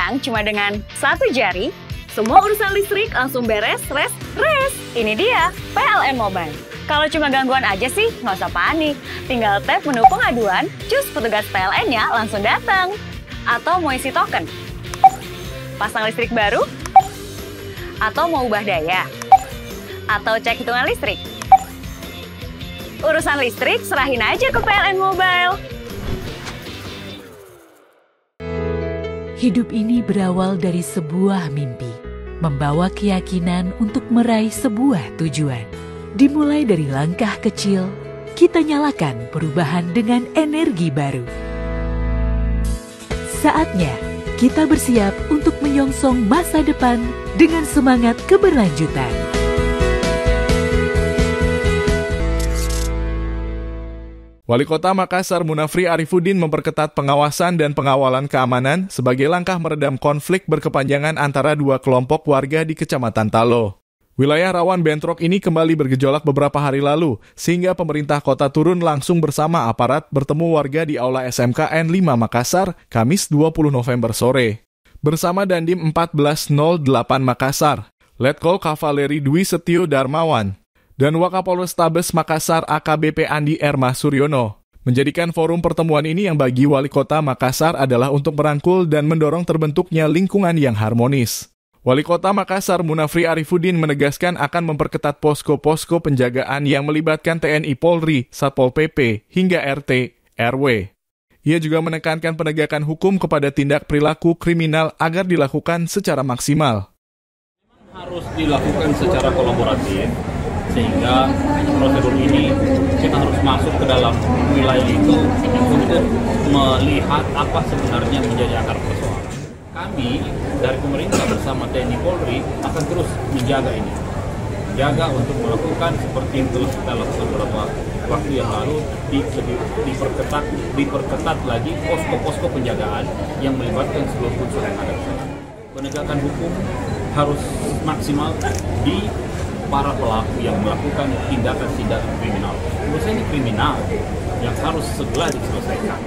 Sekarang cuma dengan satu jari, semua urusan listrik langsung beres, res. Ini dia, PLN Mobile. Kalau cuma gangguan aja sih, nggak usah panik. Tinggal tap menu pengaduan, cus petugas PLN-nya langsung datang. Atau mau isi token, pasang listrik baru, atau mau ubah daya, atau cek hitungan listrik. Urusan listrik serahin aja ke PLN Mobile. Hidup ini berawal dari sebuah mimpi, membawa keyakinan untuk meraih sebuah tujuan. Dimulai dari langkah kecil, kita nyalakan perubahan dengan energi baru. Saatnya kita bersiap untuk menyongsong masa depan dengan semangat keberlanjutan. Wali Kota Makassar Munafri Arifuddin memperketat pengawasan dan pengawalan keamanan sebagai langkah meredam konflik berkepanjangan antara dua kelompok warga di Kecamatan Talo. Wilayah rawan bentrok ini kembali bergejolak beberapa hari lalu, sehingga pemerintah kota turun langsung bersama aparat bertemu warga di Aula SMKN 5 Makassar, Kamis 20 November sore. Bersama Dandim 1408 Makassar, Letkol Kavaleri Dwi Setio Darmawan, dan Wakapolrestabes Makassar AKBP Andi Erma Suryono, menjadikan forum pertemuan ini yang bagi Wali Kota Makassar adalah untuk merangkul dan mendorong terbentuknya lingkungan yang harmonis. Wali Kota Makassar Munafri Arifuddin menegaskan akan memperketat posko-posko penjagaan yang melibatkan TNI Polri, Satpol PP, hingga RT, RW. Ia juga menekankan penegakan hukum kepada tindak perilaku kriminal agar dilakukan secara maksimal. Harus dilakukan secara kolaboratif, sehingga prosedur ini kita harus masuk ke dalam wilayah itu untuk melihat apa sebenarnya menjadi akar persoalan. Kami dari pemerintah bersama TNI Polri akan terus menjaga ini, jaga untuk melakukan seperti yang telah kita lakukan beberapa waktu yang lalu, diperketat lagi posko-posko penjagaan yang melibatkan seluruh unsur yang ada. Penegakan hukum harus maksimal di para pelaku yang melakukan tindakan-tindakan kriminal. Menurut saya ini kriminal yang harus segera diselesaikan.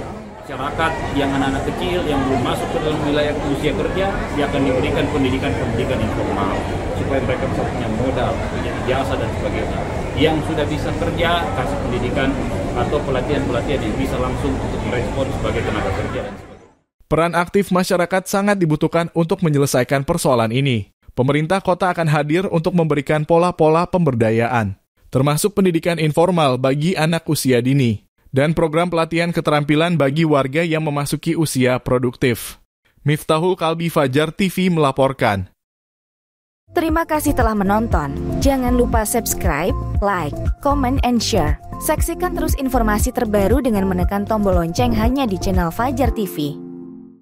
Masyarakat yang anak-anak kecil yang belum masuk ke dalam wilayah usia kerja, dia akan diberikan pendidikan informal supaya mereka bisa punya modal, punya jasa dan sebagainya. Yang sudah bisa kerja, kasih pendidikan atau pelatihan-pelatihan yang bisa langsung untuk merespon sebagai tenaga kerja dan sebagainya. Peran aktif masyarakat sangat dibutuhkan untuk menyelesaikan persoalan ini. Pemerintah kota akan hadir untuk memberikan pola-pola pemberdayaan, termasuk pendidikan informal bagi anak usia dini, dan program pelatihan keterampilan bagi warga yang memasuki usia produktif. Miftahul Kalbi, Fajar TV melaporkan. Terima kasih telah menonton. Jangan lupa subscribe, like, comment, and share. Saksikan terus informasi terbaru dengan menekan tombol lonceng hanya di channel Fajar TV.